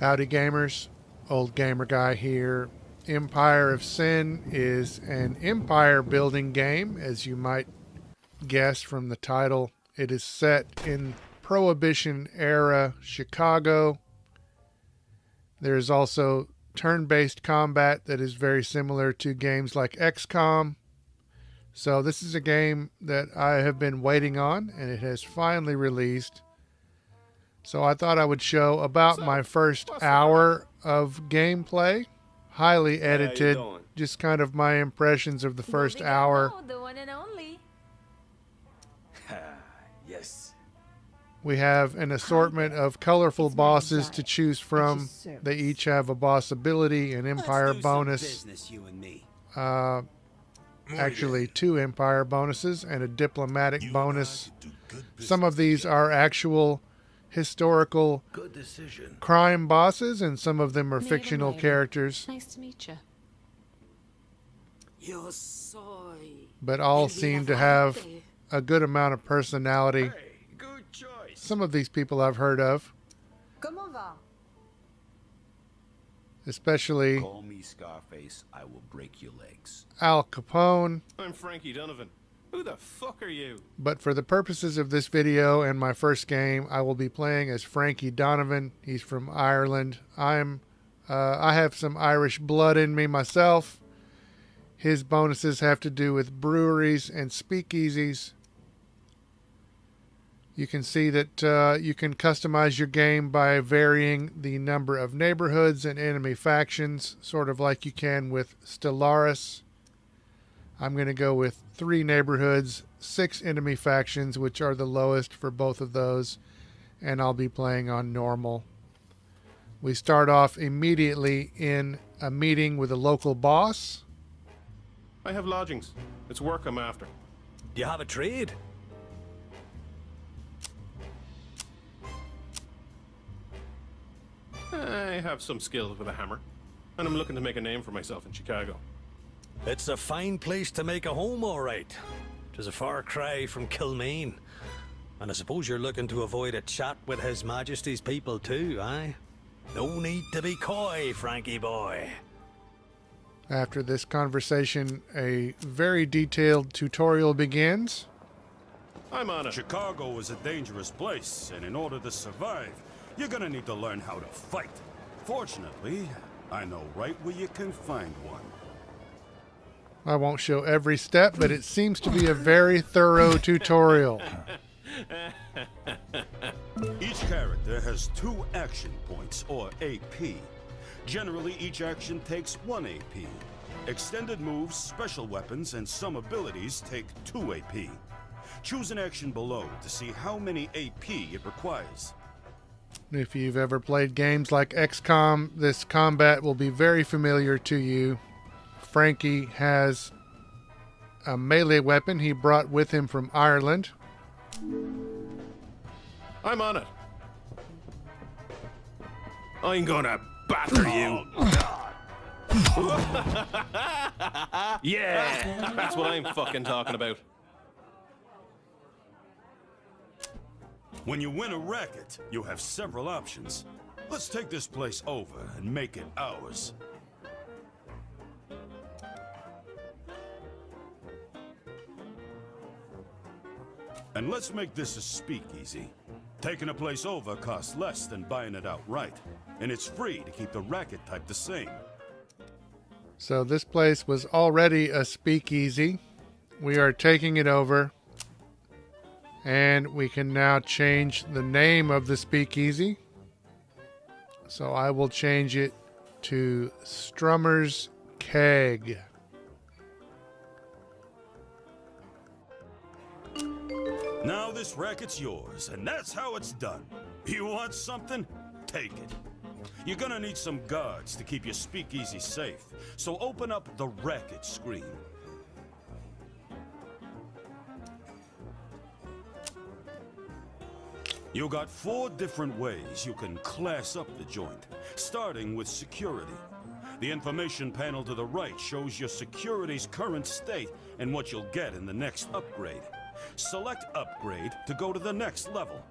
Howdy gamers, Old Gamer Guy here. Empire of Sin is an empire building game, as you might guess from the title. It is set in Prohibition era Chicago. There's also turn-based combat that is very similar to games like XCOM. So this is a game that I have been waiting on, and it has finally released. So I thought I would show about my first hour of gameplay, highly edited, just kind of my impressions of the first hour. The one and only. Yes. We have an assortment of colorful bosses to choose from. They each have a boss ability, an empire bonus, actually 2 empire bonuses, and a diplomatic bonus. Some of these are actual historical crime bosses, and some of them are fictional characters. Nice to meet you. But all seem to have a good amount of personality. Hey, good choice. Some of these people I've heard of, Comment va? especially Call me Scarface, I will break your legs. Al Capone. I'm Frankie Donovan. Who the fuck are you? But for the purposes of this video and my first game, I will be playing as Frankie Donovan. He's from Ireland. I have some Irish blood in me myself. His bonuses have to do with breweries and speakeasies. You can see that you can customize your game by varying the number of neighborhoods and enemy factions, sort of like you can with Stellaris. I'm going to go with 3 neighborhoods, 6 enemy factions, which are the lowest for both of those, and I'll be playing on normal. We start off immediately in a meeting with a local boss. I have lodgings. It's work I'm after. Do you have a trade? I have some skills with a hammer, and I'm looking to make a name for myself in Chicago. It's a fine place to make a home, all right. 'Tis a far cry from Kilmaine. And I suppose you're looking to avoid a chat with His Majesty's people too, aye? No need to be coy, Frankie boy. After this conversation, a very detailed tutorial begins. I'm on it. Chicago is a dangerous place, and in order to survive, you're gonna need to learn how to fight. Fortunately, I know right where you can find one. I won't show every step, but it seems to be a very thorough tutorial. Each character has 2 action points, or AP. Generally, each action takes 1 AP. Extended moves, special weapons, and some abilities take 2 AP. Choose an action below to see how many AP it requires. If you've ever played games like XCOM, this combat will be very familiar to you. Frankie has a melee weapon he brought with him from Ireland. I'm on it. I'm gonna batter you. Yeah, that's what I'm fucking talking about. When you win a racket, you have several options. Let's take this place over and make it ours. And let's make this a speakeasy. Taking a place over costs less than buying it outright, and it's free to keep the racket type the same. So this place was already a speakeasy. We are taking it over, and we can now change the name of the speakeasy. So I will change it to Strummer's Keg. Now this racket's yours, and that's how it's done. You want something? Take it. You're gonna need some guards to keep your speakeasy safe, so open up the racket screen. You got 4 different ways you can class up the joint, starting with security. The information panel to the right shows your security's current state and what you'll get in the next upgrade. Select Upgrade to go to the next level.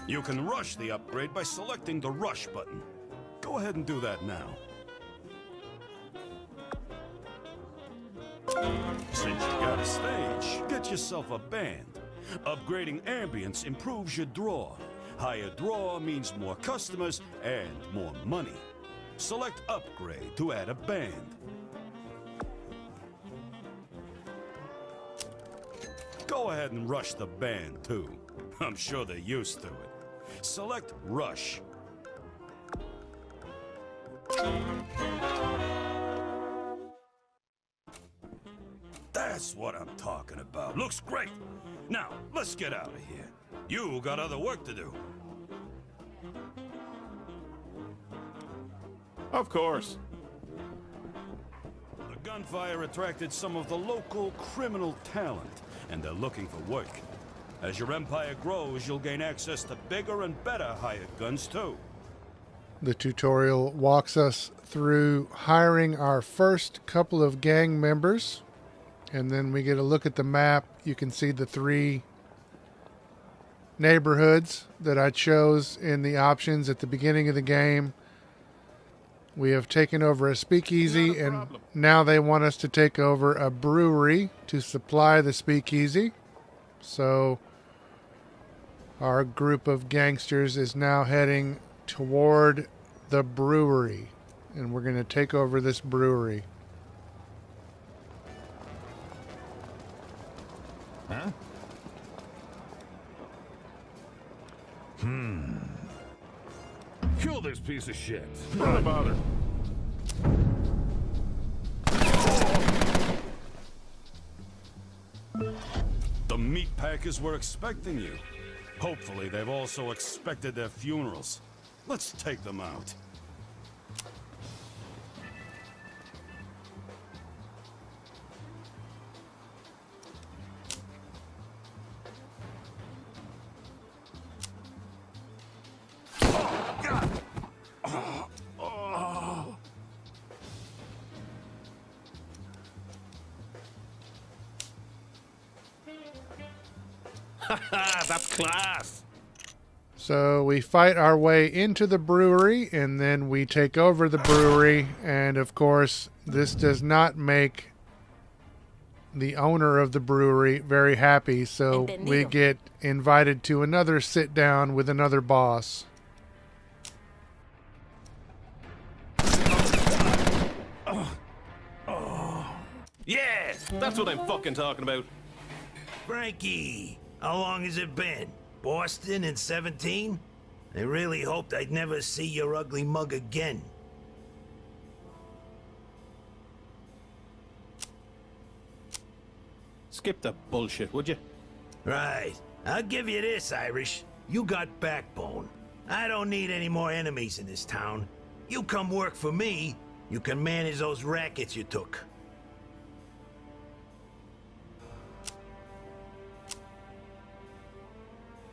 You can rush the upgrade by selecting the rush button. Go ahead and do that now. Since you got a stage, get yourself a band. Upgrading ambience improves your draw. Higher draw means more customers and more money. Select upgrade to add a band. Go ahead and rush the band too. I'm sure they're used to it. Select rush. That's what I'm talking about. Looks great. Now, let's get out of here. You got other work to do. Of course. The gunfire attracted some of the local criminal talent, and they're looking for work. As your empire grows, you'll gain access to bigger and better hired guns too. The tutorial walks us through hiring our first couple of gang members, and then we get a look at the map. You can see the 3 neighborhoods that I chose in the options at the beginning of the game. We have taken over a speakeasy, and now they want us to take over a brewery to supply the speakeasy. So our group of gangsters is now heading toward the brewery, and we're going to take over this brewery. Huh? Kill this piece of shit. Not a bother. The meat packers were expecting you. Hopefully, they've also expected their funerals. Let's take them out. That's class. So we fight our way into the brewery, and then we take over the brewery, and of course this does not make the owner of the brewery very happy, so we get invited to another sit down with another boss. Yeah, that's what I'm fucking talking about. Frankie, how long has it been? Boston in 17? I really hoped I'd never see your ugly mug again. Skip the bullshit, would you? Right. I'll give you this, Irish. You got backbone. I don't need any more enemies in this town. You come work for me, you can manage those rackets you took.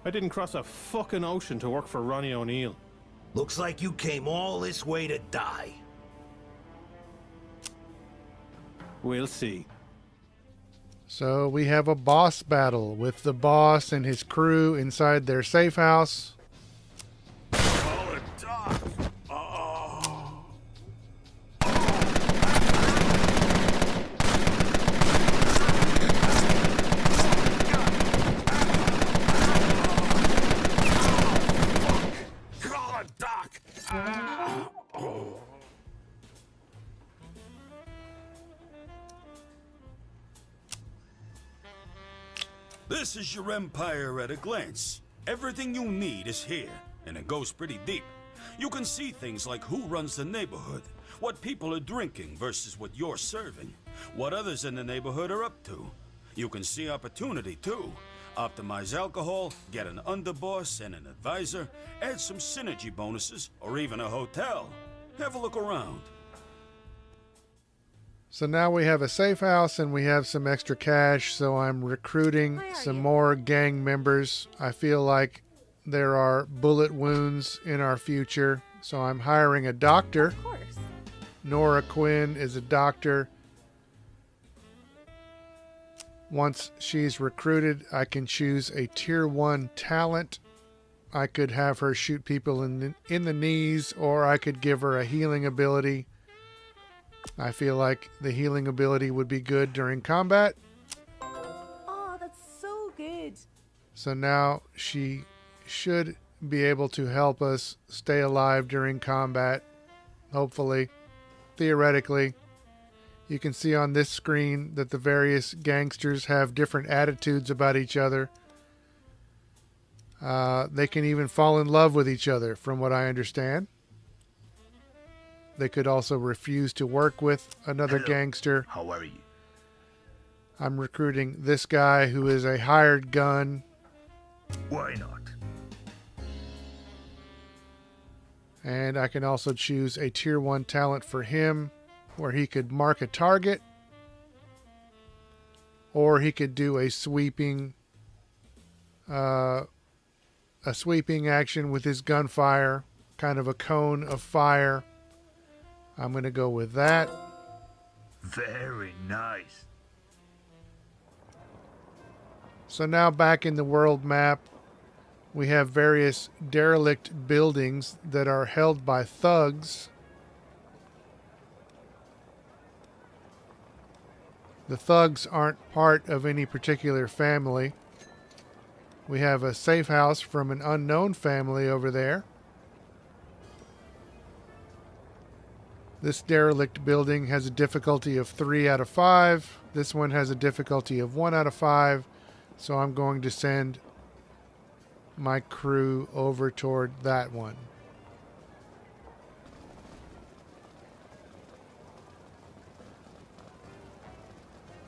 I didn't cross a fucking ocean to work for Ronnie O'Neill. Looks like you came all this way to die. We'll see. So we have a boss battle with the boss and his crew inside their safe house. Call it Doc. Oh. Call it Doc. This is your empire at a glance. Everything you need is here, and it goes pretty deep. You can see things like who runs the neighborhood, what people are drinking versus what you're serving, what others in the neighborhood are up to. You can see opportunity too. Optimize alcohol, get an underboss and an advisor, add some synergy bonuses, or even a hotel. Have a look around. So now we have a safe house and we have some extra cash, so I'm recruiting some more gang members. I feel like there are bullet wounds in our future, so I'm hiring a doctor. Of course. Nora Quinn is a doctor. Once she's recruited, I can choose a tier 1 talent, I could have her shoot people in the knees, or I could give her a healing ability. I feel like the healing ability would be good during combat. Oh, that's so good. So now she should be able to help us stay alive during combat. Hopefully. Theoretically. You can see on this screen that the various gangsters have different attitudes about each other. They can even fall in love with each other, from what I understand. They could also refuse to work with another gangster. How are you? I'm recruiting this guy who is a hired gun. Why not? And I can also choose a tier 1 talent for him, where he could mark a target, or he could do a sweeping action with his gunfire, kind of a cone of fire. I'm going to go with that. Very nice. So now back in the world map, we have various derelict buildings that are held by thugs. The thugs aren't part of any particular family. We have a safe house from an unknown family over there. This derelict building has a difficulty of 3 out of 5. This one has a difficulty of 1 out of 5. So I'm going to send my crew over toward that one.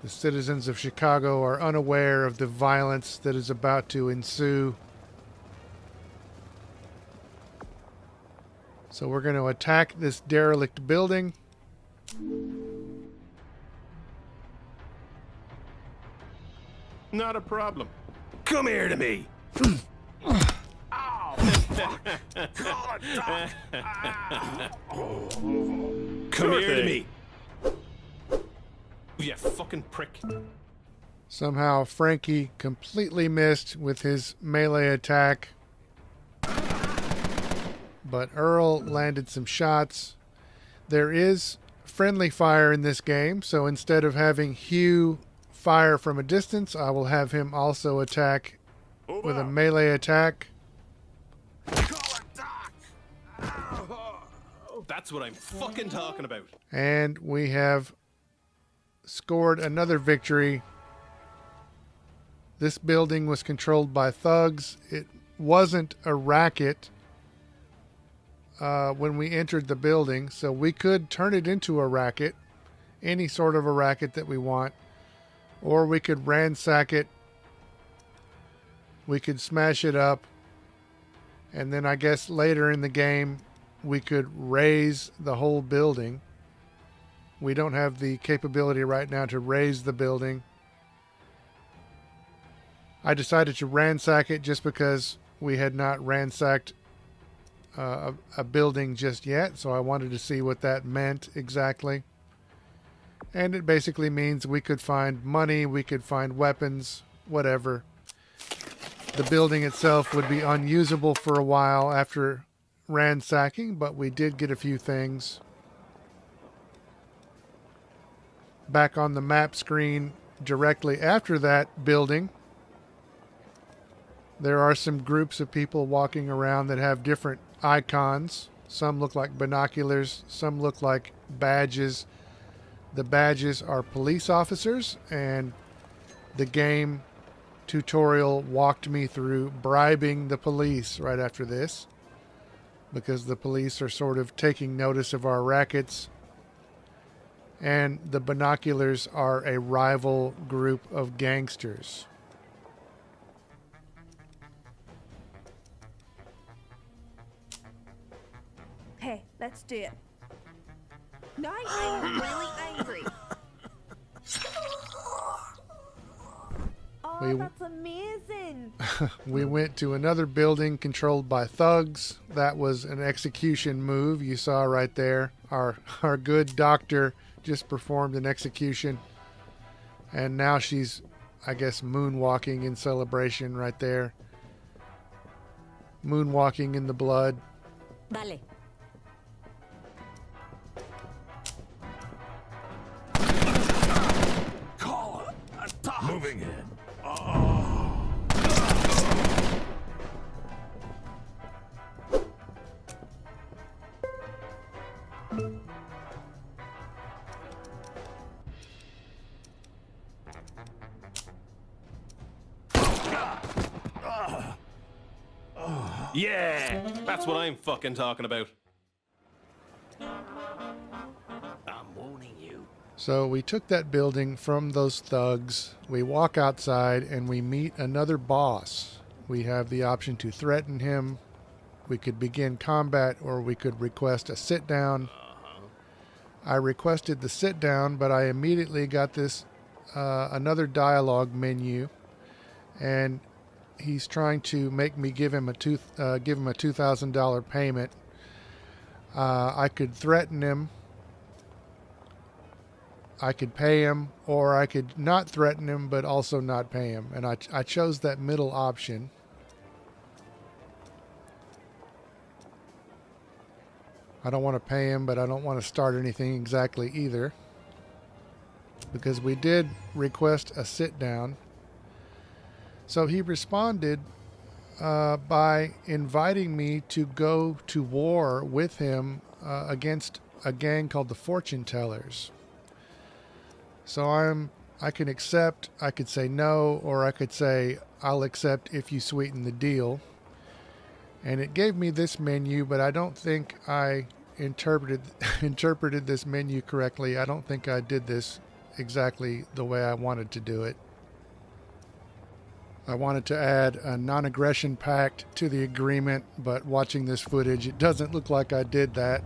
The citizens of Chicago are unaware of the violence that is about to ensue. So we're going to attack this derelict building. Not a problem. Come here to me. Come here to me. You fucking prick. Somehow Frankie completely missed with his melee attack. But Earl landed some shots. There is friendly fire in this game, so instead of having Hugh fire from a distance, I will have him also attack with a melee attack. That's what I'm fucking talking about. And we have scored another victory. This building was controlled by thugs. It wasn't a racket when we entered the building, so we could turn it into a racket, any sort of a racket that we want, or we could ransack it. We could smash it up, and then I guess later in the game we could raise the whole building. We don't have the capability right now to raise the building. I decided to ransack it just because we had not ransacked a building just yet, so I wanted to see what that meant exactly. And it basically means we could find money, we could find weapons, whatever. The building itself would be unusable for a while after ransacking, but we did get a few things. Back on the map screen directly after that building, there are some groups of people walking around that have different icons. Some look like binoculars, some look like badges. The badges are police officers, and the game tutorial walked me through bribing the police right after this, because the police are sort of taking notice of our rackets. And the binoculars are a rival group of gangsters. Hey, let's do it. Now I'm really angry. Oh, that's amazing. We went to another building controlled by thugs. That was an execution move you saw right there. Our good doctor just performed an execution. And now she's, I guess, moonwalking in celebration right there. moonwalking in the blood. Vale. Moving in. Yeah, that's what I'm fucking talking about. I'm warning you. So we took that building from those thugs. We walk outside and we meet another boss. We have the option to threaten him. We could begin combat, or we could request a sit down. I requested the sit down, but I immediately got this another dialogue menu, and he's trying to make me give him a $2,000 payment. I could threaten him, I could pay him, or I could not threaten him but also not pay him, and I chose that middle option. I don't want to pay him, but I don't want to start anything exactly either, because we did request a sit down. So he responded by inviting me to go to war with him against a gang called the Fortune Tellers. So I can accept, I could say no, or I could say I'll accept if you sweeten the deal. And it gave me this menu, but I don't think I interpreted this menu correctly. I don't think I did this exactly the way I wanted to do it. I wanted to add a non-aggression pact to the agreement, but watching this footage, it doesn't look like I did that.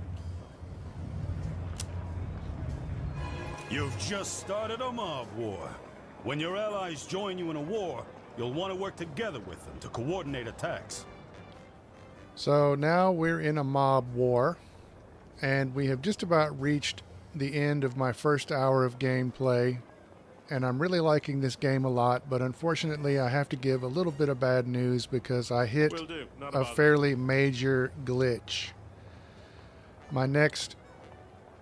You've just started a mob war. When your allies join you in a war, you'll want to work together with them to coordinate attacks. So now we're in a mob war, and we have just about reached the end of my first hour of gameplay, and I'm really liking this game a lot, but unfortunately I have to give a little bit of bad news because I hit Will do. Not a about it. fairly major glitch. My next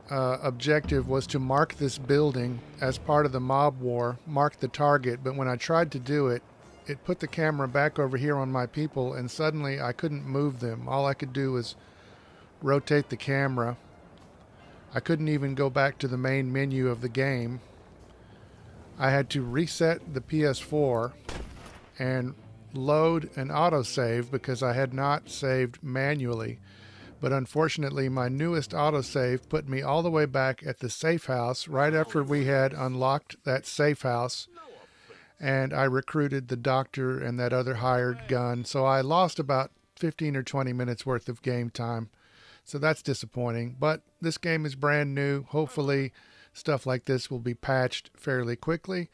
objective was to mark this building as part of the mob war, mark the target, but when I tried to do it, it put the camera back over here on my people, and suddenly I couldn't move them. All I could do was rotate the camera. I couldn't even go back to the main menu of the game. I had to reset the PS4 and load an autosave because I had not saved manually. But unfortunately, my newest autosave put me all the way back at the safe house right after we had unlocked that safe house. And I recruited the doctor and that other hired gun. So I lost about 15 or 20 minutes worth of game time. So that's disappointing. But this game is brand new. Hopefully stuff like this will be patched fairly quickly.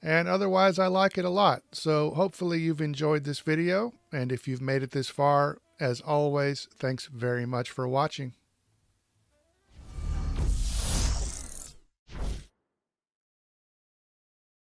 And otherwise, I like it a lot. So hopefully you've enjoyed this video. And if you've made it this far, as always, thanks very much for watching.